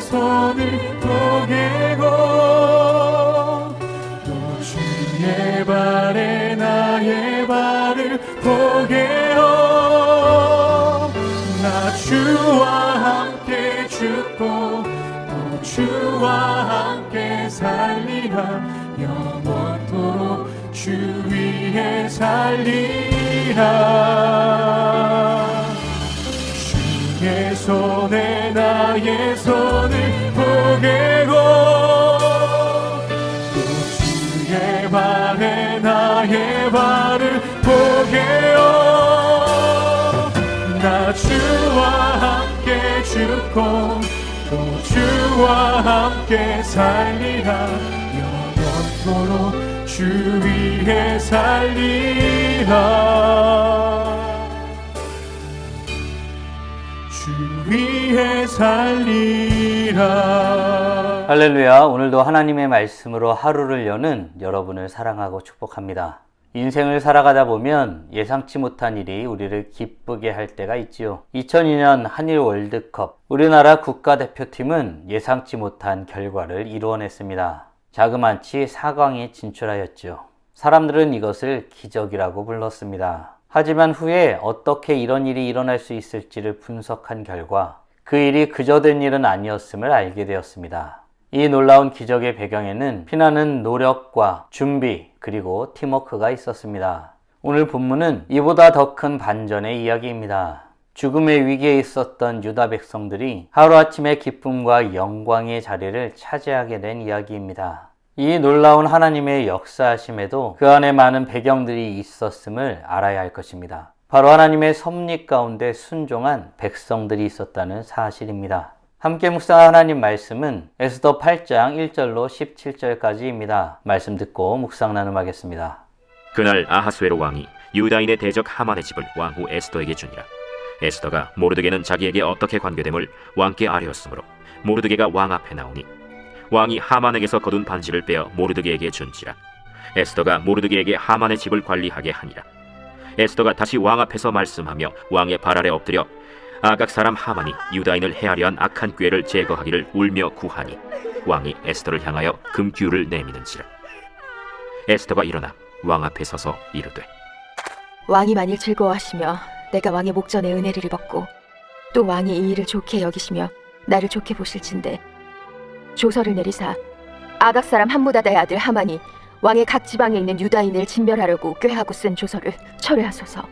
손을 포개고 또 주의 발에 나의 발을 포개어 나 주와 함께 죽고 또 주와 함께 살리라 영원토록 주 위에 살리라 주의 손에 나의 손을 포개고 또 주의 발에 나의 발을 포개어 나 주와 함께 죽고 또 주와 함께 살리라 영원토록 주 위에 살리라 주 위에 살리라. 할렐루야. 오늘도 하나님의 말씀으로 하루를 여는 여러분을 사랑하고 축복합니다. 인생을 살아가다 보면 예상치 못한 일이 우리를 기쁘게 할 때가 있지요. 2002년 한일 월드컵 우리나라 국가대표팀은 예상치 못한 결과를 이루어냈습니다. 자그마치 4강에 진출하였죠. 사람들은 이것을 기적이라고 불렀습니다. 하지만 후에 어떻게 이런 일이 일어날 수 있을지를 분석한 결과 그 일이 그저 된 일은 아니었음을 알게 되었습니다. 이 놀라운 기적의 배경에는 피나는 노력과 준비 그리고 팀워크가 있었습니다. 오늘 본문은 이보다 더 큰 반전의 이야기입니다. 죽음의 위기에 있었던 유다 백성들이 하루아침에 기쁨과 영광의 자리를 차지하게 된 이야기입니다. 이 놀라운 하나님의 역사하심에도 그 안에 많은 배경들이 있었음을 알아야 할 것입니다. 바로 하나님의 섭리 가운데 순종한 백성들이 있었다는 사실입니다. 함께 묵상한 하나님 말씀은 에스더 8장 1절로 17절까지입니다. 말씀 듣고 묵상 나눔하겠습니다. 그날 아하수에로 왕이 유다인의 대적 하만의 집을 왕후 에스더에게 주니라. 에스더가 모르드게는 자기에게 어떻게 관계됨을 왕께 아뢰었으므로 모르드게가 왕 앞에 나오니 왕이 하만에게서 거둔 반지를 빼어 모르드게에게 준지라. 에스더가 모르드게에게 하만의 집을 관리하게 하니라. 에스더가 다시 왕 앞에서 말씀하며 왕의 발 아래 엎드려 아각 사람 하만이 유다인을 해하려 한 악한 꾀를 제거하기를 울며 구하니 왕이 에스더를 향하여 금규를 내미는지라. 에스더가 일어나 왕 앞에 서서 이르되 왕이 만일 즐거워하시며 내가 왕의 목전에 은혜를 입었고 또 왕이 이 일을 좋게 여기시며 나를 좋게 보실진대 조서를 내리사 아각 사람 함무다다의 아들 하만이 왕의 각 지방에 있는 유다인을 진멸하려고 꾀하고 쓴 조서를 철회하소서.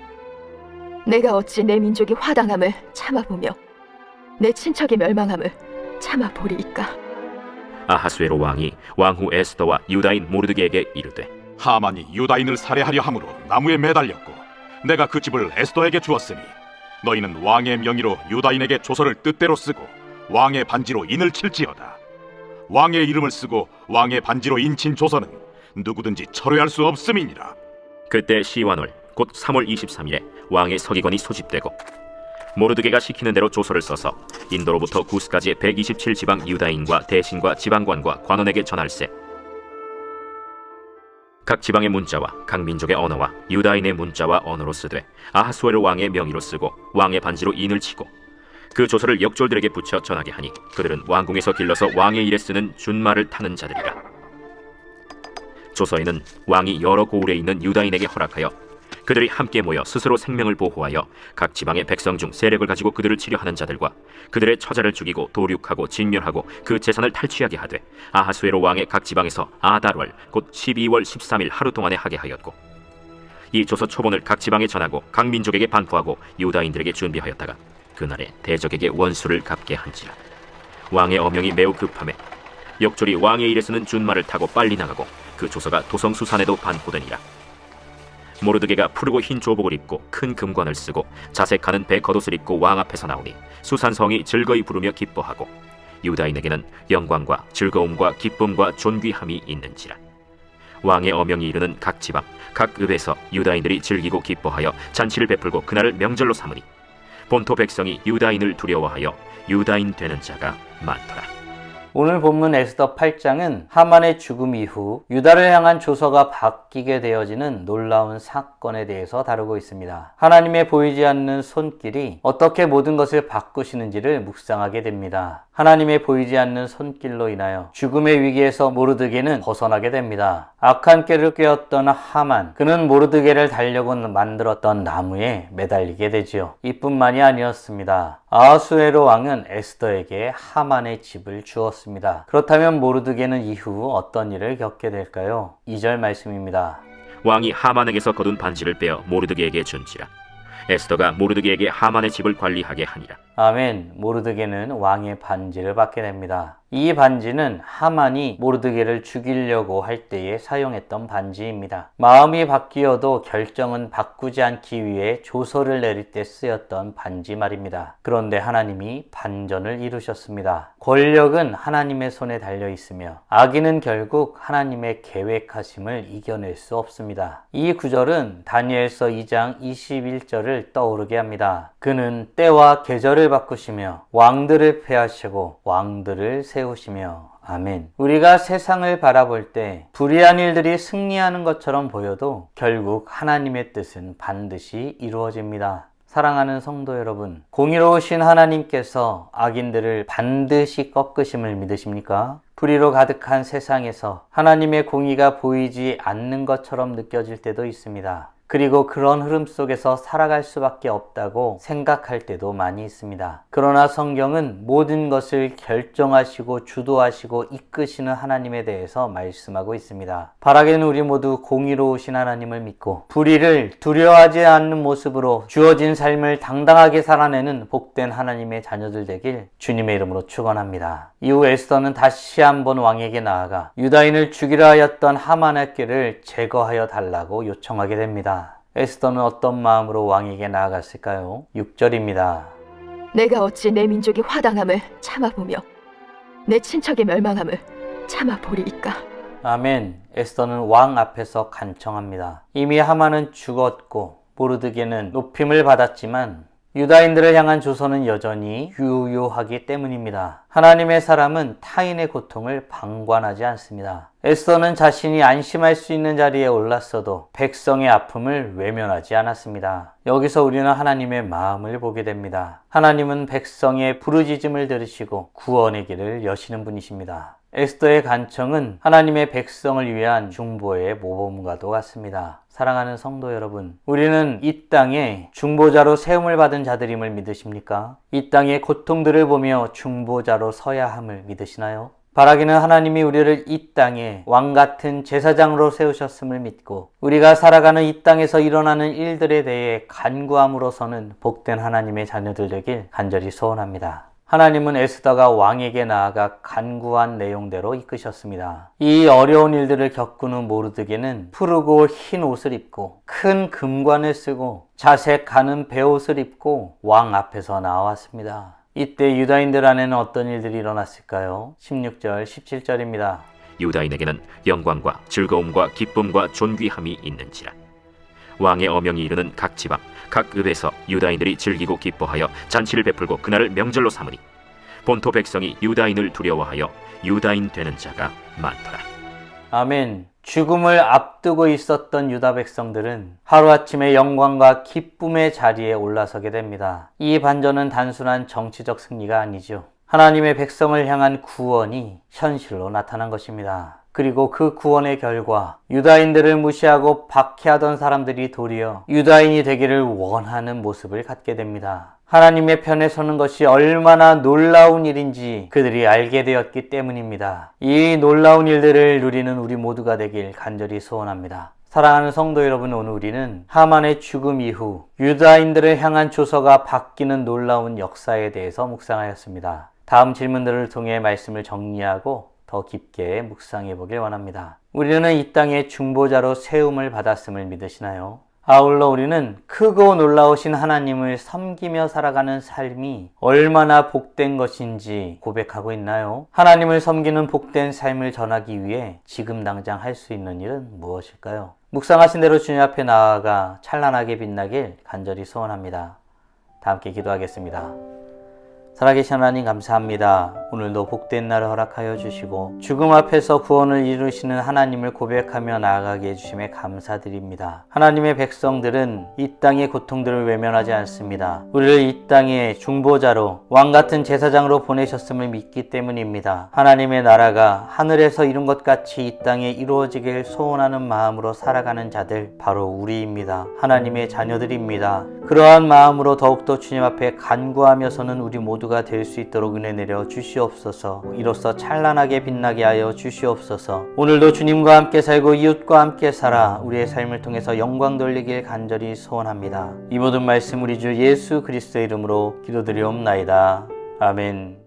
내가 어찌 내 민족이 화당함을 참아보며 내 친척이 멸망함을 참아보리이까. 아하수에로 왕이 왕후 에스더와 유다인 모르드게에게 이르되 하만이 유다인을 살해하려 함으로 나무에 매달렸고 내가 그 집을 에스더에게 주었으니 너희는 왕의 명의로 유다인에게 조서를 뜻대로 쓰고 왕의 반지로 인을 칠지어다. 왕의 이름을 쓰고 왕의 반지로 인친 조서는 누구든지 철회할 수 없음이니라. 그때 시완월 곧 3월 23일에 왕의 서기관이 소집되고 모르드게가 시키는 대로 조서를 써서 인도로부터 구스까지의 127지방 유다인과 대신과 지방관과 관원에게 전할세. 각 지방의 문자와 각 민족의 언어와 유다인의 문자와 언어로 쓰되 아하수에로 왕의 명의로 쓰고 왕의 반지로 인을 치고 그 조서를 역졸들에게 붙여 전하게 하니 그들은 왕궁에서 길러서 왕의 일에 쓰는 준말을 타는 자들이라. 조서에는 왕이 여러 고을에 있는 유다인에게 허락하여 그들이 함께 모여 스스로 생명을 보호하여 각 지방의 백성 중 세력을 가지고 그들을 치료하는 자들과 그들의 처자를 죽이고 도륙하고 직멸하고 그 재산을 탈취하게 하되 아하수에로 왕의 각 지방에서 아달월 곧 12월 13일 하루 동안에 하게 하였고 이 조서 초본을 각 지방에 전하고 각 민족에게 반포하고 유다인들에게 준비하였다가 그날에 대적에게 원수를 갚게 한지라. 왕의 어명이 매우 급함에 역졸이 왕의 일에 쓰는 준말을 타고 빨리 나가고 그 조서가 도성수산에도 반포되니라. 모르드게가 푸르고 흰 조복을 입고 큰 금관을 쓰고 자색하는 배 겉옷을 입고 왕 앞에서 나오니 수산성이 즐거이 부르며 기뻐하고 유다인에게는 영광과 즐거움과 기쁨과 존귀함이 있는지라. 왕의 어명이 이르는 각 지방 각 읍에서 유다인들이 즐기고 기뻐하여 잔치를 베풀고 그날을 명절로 삼으니 본토 백성이 유다인을 두려워하여 유다인 되는 자가 많더라. 오늘 본문 에스더 8장은 하만의 죽음 이후 유다를 향한 조서가 바뀌게 되어지는 놀라운 사건에 대해서 다루고 있습니다. 하나님의 보이지 않는 손길이 어떻게 모든 것을 바꾸시는지를 묵상하게 됩니다. 하나님의 보이지 않는 손길로 인하여 죽음의 위기에서 모르드게는 벗어나게 됩니다. 악한 꾀를 꾀었던 하만, 그는 모르드게를 달려고 만들었던 나무에 매달리게 되지요. 이뿐만이 아니었습니다. 아하수에로 왕은 에스더에게 하만의 집을 주었습니다. 그렇다면 모르드게는 이후 어떤 일을 겪게 될까요? 2절 말씀입니다. 왕이 하만에게서 거둔 반지를 빼어 모르드게에게 준지라. 에스더가 모르드게에게 하만의 집을 관리하게 하니라. 아멘. 모르드게는 왕의 반지를 받게 됩니다. 이 반지는 하만이 모르드게를 죽이려고 할 때에 사용했던 반지입니다. 마음이 바뀌어도 결정은 바꾸지 않기 위해 조서를 내릴 때 쓰였던 반지 말입니다. 그런데 하나님이 반전을 이루셨습니다. 권력은 하나님의 손에 달려 있으며 악인은 결국 하나님의 계획하심을 이겨낼 수 없습니다. 이 구절은 다니엘서 2장 21절을 떠오르게 합니다. 그는 때와 계절을 바꾸시며 왕들을 패하시고 왕들을 세우시며. 아멘. 우리가 세상을 바라볼 때 불의한 일들이 승리하는 것처럼 보여도 결국 하나님의 뜻은 반드시 이루어집니다. 사랑하는 성도 여러분, 공의로우신 하나님께서 악인들을 반드시 꺾으심을 믿으십니까? 불의로 가득한 세상에서 하나님의 공의가 보이지 않는 것처럼 느껴질 때도 있습니다. 그리고 그런 흐름 속에서 살아갈 수밖에 없다고 생각할 때도 많이 있습니다. 그러나 성경은 모든 것을 결정하시고 주도하시고 이끄시는 하나님에 대해서 말씀하고 있습니다. 바라기는 우리 모두 공의로우신 하나님을 믿고 불의를 두려워하지 않는 모습으로 주어진 삶을 당당하게 살아내는 복된 하나님의 자녀들 되길 주님의 이름으로 축원합니다. 이후 에스더는 다시 한번 왕에게 나아가 유다인을 죽이려 하였던 하만의 꾀를 제거하여 달라고 요청하게 됩니다. 에스더는 어떤 마음으로 왕에게 나아갔을까요? 6절입니다. 내가 어찌 내 민족의 화당함을 참아보며 내 친척의 멸망함을 참아보리이까. 아멘. 에스더는 왕 앞에서 간청합니다. 이미 하만은 죽었고 모르드게는 높임을 받았지만 유다인들을 향한 조서는 여전히 유효하기 때문입니다. 하나님의 사람은 타인의 고통을 방관하지 않습니다. 에스더는 자신이 안심할 수 있는 자리에 올랐어도 백성의 아픔을 외면하지 않았습니다. 여기서 우리는 하나님의 마음을 보게 됩니다. 하나님은 백성의 부르짖음을 들으시고 구원의 길을 여시는 분이십니다. 에스더의 간청은 하나님의 백성을 위한 중보의 모범과도 같습니다. 사랑하는 성도 여러분, 우리는 이 땅에 중보자로 세움을 받은 자들임을 믿으십니까? 이 땅의 고통들을 보며 중보자로 서야 함을 믿으시나요? 바라기는 하나님이 우리를 이 땅에 왕같은 제사장으로 세우셨음을 믿고 우리가 살아가는 이 땅에서 일어나는 일들에 대해 간구함으로서는 복된 하나님의 자녀들 되길 간절히 소원합니다. 하나님은 에스더가 왕에게 나아가 간구한 내용대로 이끄셨습니다. 이 어려운 일들을 겪은 후 모르드게는 푸르고 흰 옷을 입고 큰 금관을 쓰고 자색 가는 베옷을 입고 왕 앞에서 나왔습니다. 이때 유다인들 안에는 어떤 일들이 일어났을까요? 16절, 17절입니다. 유다인에게는 영광과 즐거움과 기쁨과 존귀함이 있는지라. 왕의 어명이 이르는 각 지방 각 읍에서 유다인들이 즐기고 기뻐하여 잔치를 베풀고 그날을 명절로 삼으니 본토 백성이 유다인을 두려워하여 유다인 되는 자가 많더라. 아멘. 죽음을 앞두고 있었던 유다 백성들은 하루아침에 영광과 기쁨의 자리에 올라서게 됩니다. 이 반전은 단순한 정치적 승리가 아니죠. 하나님의 백성을 향한 구원이 현실로 나타난 것입니다. 그리고 그 구원의 결과 유다인들을 무시하고 박해하던 사람들이 도리어 유다인이 되기를 원하는 모습을 갖게 됩니다. 하나님의 편에 서는 것이 얼마나 놀라운 일인지 그들이 알게 되었기 때문입니다. 이 놀라운 일들을 누리는 우리 모두가 되길 간절히 소원합니다. 사랑하는 성도 여러분, 오늘 우리는 하만의 죽음 이후 유다인들을 향한 조서가 바뀌는 놀라운 역사에 대해서 묵상하였습니다. 다음 질문들을 통해 말씀을 정리하고 더 깊게 묵상해 보길 원합니다. 우리는 이 땅의 중보자로 세움을 받았음을 믿으시나요? 아울러 우리는 크고 놀라우신 하나님을 섬기며 살아가는 삶이 얼마나 복된 것인지 고백하고 있나요? 하나님을 섬기는 복된 삶을 전하기 위해 지금 당장 할 수 있는 일은 무엇일까요? 묵상하신 대로 주님 앞에 나아가 찬란하게 빛나길 간절히 소원합니다. 다 함께 기도하겠습니다. 살아계신 하나님 감사합니다. 오늘도 복된 날을 허락하여 주시고 죽음 앞에서 구원을 이루시는 하나님을 고백하며 나아가게 해주심에 감사드립니다. 하나님의 백성들은 이 땅의 고통들을 외면하지 않습니다. 우리를 이 땅의 중보자로 왕같은 제사장으로 보내셨음을 믿기 때문입니다. 하나님의 나라가 하늘에서 이룬 것 같이 이 땅에 이루어지길 소원하는 마음으로 살아가는 자들 바로 우리입니다. 하나님의 자녀들입니다. 그러한 마음으로 더욱더 주님 앞에 간구하며서는 우리 모두가 될 수 있도록 은혜 내려 주시옵소서. 이로써 찬란하게 빛나게 하여 주시옵소서. 오늘도 주님과 함께 살고 이웃과 함께 살아 우리의 삶을 통해서 영광 돌리길 간절히 소원합니다. 이 모든 말씀 우리 주 예수 그리스도의 이름으로 기도드리옵나이다. 아멘.